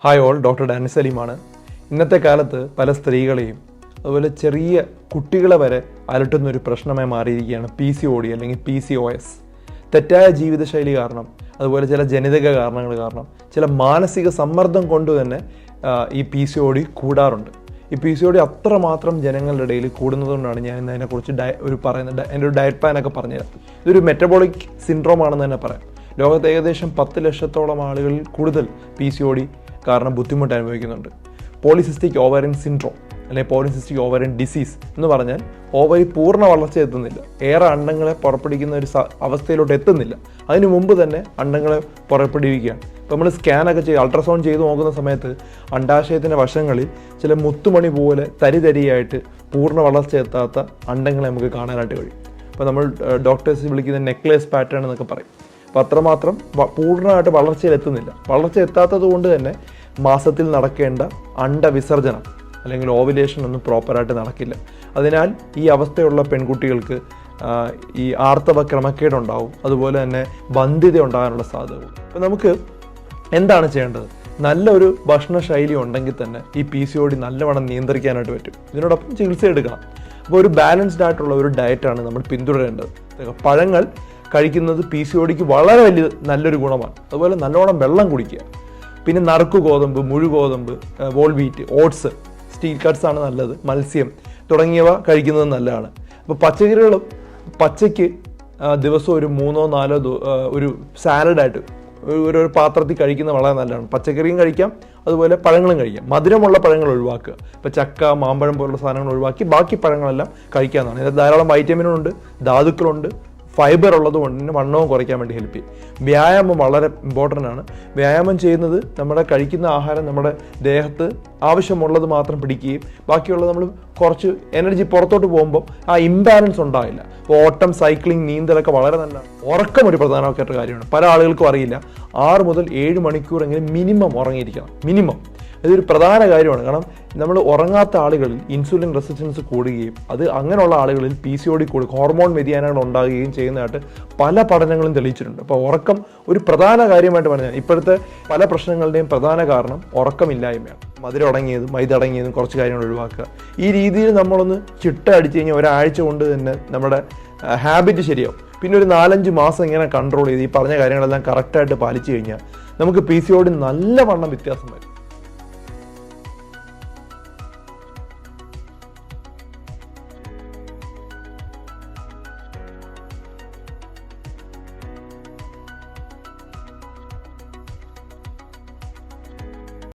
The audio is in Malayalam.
ഹായ് ഓൾ, ഡോക്ടർ ഡാനിസ് സലീമാണ്. ഇന്നത്തെ കാലത്ത് പല സ്ത്രീകളെയും അതുപോലെ ചെറിയ കുട്ടികളെ വരെ അലട്ടുന്നൊരു പ്രശ്നമായി മാറിയിരിക്കുകയാണ് PCOD അല്ലെങ്കിൽ PCOS. തെറ്റായ ജീവിതശൈലി കാരണം, അതുപോലെ ചില ജനിതക കാരണങ്ങൾ കാരണം, ചില മാനസിക സമ്മർദ്ദം കൊണ്ട് തന്നെ ഈ PCOD കൂടാറുണ്ട്. ഈ PCOD അത്രമാത്രം ജനങ്ങളുടെ ഇടയിൽ കൂടുന്നതുകൊണ്ടാണ് ഞാൻ ഇന്ന് അതിനെക്കുറിച്ച് എൻ്റെ ഒരു ഡയറ്റ് പ്ലാനൊക്കെ പറഞ്ഞുതരാം. ഇതൊരു മെറ്റബോളിക് സിൻഡ്രോം ആണെന്ന് തന്നെ പറയാം. ലോകത്ത് ഏകദേശം 10 ലക്ഷത്തോളം ആളുകളിൽ കൂടുതൽ PCOD കാരണം ബുദ്ധിമുട്ട് അനുഭവിക്കുന്നുണ്ട്. പോളിസിസ്റ്റിക് ഓവറിൻ സിൻഡ്രോം അല്ലെങ്കിൽ പോളിസിസ്റ്റിക് ഓവറിൻ ഡിസീസ് എന്ന് പറഞ്ഞാൽ ഓവറി പൂർണ്ണ വളർച്ച എത്തുന്നില്ല, ഏറെ അണ്ടങ്ങളെ പുറപ്പെടുവിക്കുന്ന ഒരു അവസ്ഥയിലോട്ട് എത്തുന്നില്ല. അതിനു മുമ്പ് തന്നെ അണ്ടങ്ങളെ പുറപ്പെടുവിക്കുകയാണ്. ഇപ്പോൾ നമ്മൾ സ്കാനൊക്കെ ചെയ്ത് അൾട്രാസൗണ്ട് ചെയ്ത് നോക്കുന്ന സമയത്ത് അണ്ടാശയത്തിൻ്റെ വശങ്ങളിൽ ചില മുത്തുമണി പോലെ തരിതരിയായിട്ട് പൂർണ്ണ വളർച്ച എത്താത്ത അണ്ടങ്ങളെ നമുക്ക് കാണാനായിട്ട് കഴിയും. അപ്പോൾ നമ്മൾ ഡോക്ടേഴ്സ് വിളിക്കുന്ന നെക്ലേസ് പാറ്റേൺ എന്നൊക്കെ പറയും. അപ്പോൾ അത്രമാത്രം പൂർണ്ണമായിട്ട് വളർച്ചയിലെത്തുന്നില്ല. വളർച്ച എത്താത്തത് കൊണ്ട് തന്നെ മാസത്തിൽ നടക്കേണ്ട അണ്ടവിസർജനം അല്ലെങ്കിൽ ഓവുലേഷൻ ഒന്നും പ്രോപ്പറായിട്ട് നടക്കില്ല. അതിനാൽ ഈ അവസ്ഥയുള്ള പെൺകുട്ടികൾക്ക് ഈ ആർത്തവ ക്രമക്കേടുണ്ടാവും, അതുപോലെ തന്നെ വന്ധ്യത ഉണ്ടാകാനുള്ള സാധ്യതകളുണ്ട്. അപ്പോൾ നമുക്ക് എന്താണ് ചെയ്യേണ്ടത്? നല്ലൊരു ഭക്ഷണശൈലി ഉണ്ടെങ്കിൽ തന്നെ ഈ PCOD നല്ലവണ്ണം നിയന്ത്രിക്കാനായിട്ട് പറ്റും. ഇതിനോടൊപ്പം ചികിത്സ എടുക്കണം. അപ്പോൾ ഒരു ബാലൻസ്ഡ് ആയിട്ടുള്ള ഒരു ഡയറ്റാണ് നമ്മൾ പിന്തുടരേണ്ടത്. പഴങ്ങൾ കഴിക്കുന്നത് PCODക്ക് വളരെ നല്ലൊരു ഗുണമാണ്. അതുപോലെ നല്ലോണം വെള്ളം കുടിക്കുക. പിന്നെ നറുക്ക് ഗോതമ്പ്, മുഴുഗോതമ്പ്, whole wheat, oats, steel cuts ആണ് നല്ലത്, മത്സ്യം തുടങ്ങിയവ കഴിക്കുന്നത് നല്ലതാണ്. അപ്പോൾ പച്ചക്കറികളും പച്ചയ്ക്ക് ദിവസം ഒരു 3-4 ഒരു സാലഡായിട്ട് ഒരു പാത്രത്തിൽ കഴിക്കുന്നത് വളരെ നല്ലതാണ്. പച്ചക്കറിയും കഴിക്കാം, അതുപോലെ പഴങ്ങളും കഴിക്കാം. മധുരമുള്ള പഴങ്ങൾ ഒഴിവാക്കുക. ഇപ്പോൾ ചക്ക, മാമ്പഴം പോലുള്ള സാധനങ്ങൾ ഒഴിവാക്കി ബാക്കി പഴങ്ങളെല്ലാം കഴിക്കാവുന്നതാണ്. ഇതിൽ ധാരാളം വൈറ്റമിനുണ്ട്, ധാതുക്കളുണ്ട്, ഫൈബർ ഉള്ളതുകൊണ്ട് തന്നെ വണ്ണവും കുറയ്ക്കാൻ വേണ്ടി ഹെൽപ്പ് ചെയ്യും. വ്യായാമം വളരെ ഇമ്പോർട്ടൻ്റ് ആണ്. വ്യായാമം ചെയ്യുന്നത് നമ്മുടെ കഴിക്കുന്ന ആഹാരം നമ്മുടെ ദേഹത്ത് ആവശ്യമുള്ളത് മാത്രം പിടിക്കുകയും ബാക്കിയുള്ളത് നമ്മൾ കുറച്ച് എനർജി പുറത്തോട്ട് പോകുമ്പോൾ ആ ഇംബാലൻസ് ഉണ്ടാവില്ല. അപ്പോൾ ഓട്ടം, സൈക്ലിംഗ്, നീന്തലൊക്കെ വളരെ നല്ലതാണ്. ഉറക്കം ഒരു പ്രധാനപ്പെട്ട കാര്യമാണ്. പല ആളുകൾക്കും അറിയില്ല. 6 മുതൽ 7 മണിക്കൂറെങ്കിലും മിനിമം ഉറങ്ങിയിരിക്കണം. മിനിമം ഇതൊരു പ്രധാന കാര്യമാണ്. കാരണം നമ്മൾ ഉറങ്ങാത്ത ആളുകളിൽ ഇൻസുലിൻ റെസിസ്റ്റൻസ് കൂടുകയും അത് അങ്ങനെയുള്ള ആളുകളിൽ PCOD ഹോർമോൺ വ്യതിയാനങ്ങൾ ഉണ്ടാകുകയും ചെയ്യുന്നതായിട്ട് പല പഠനങ്ങളും തെളിയിച്ചിട്ടുണ്ട്. അപ്പോൾ ഉറക്കം ഒരു പ്രധാന കാര്യമായിട്ട് പറഞ്ഞാൽ ഇപ്പോഴത്തെ പല പ്രശ്നങ്ങളുടെയും പ്രധാന കാരണം ഉറക്കമില്ലായ്മയാണ്. മധുരം അടങ്ങിയതും മൈദ അടങ്ങിയതും കുറച്ച് കാര്യങ്ങൾ ഒഴിവാക്കുക. ഈ രീതിയിൽ നമ്മളൊന്ന് ചിട്ട അടിച്ചു കഴിഞ്ഞാൽ ഒരാഴ്ച കൊണ്ട് തന്നെ നമ്മുടെ ഹാബിറ്റ് ശരിയാവും. പിന്നെ ഒരു 4-5 മാസം ഇങ്ങനെ കൺട്രോൾ ചെയ്ത് ഈ പറഞ്ഞ കാര്യങ്ങളെല്ലാം കറക്റ്റായിട്ട് പാലിച്ചു കഴിഞ്ഞാൽ നമുക്ക് PCOD നല്ലവണ്ണം വ്യത്യാസം വരും.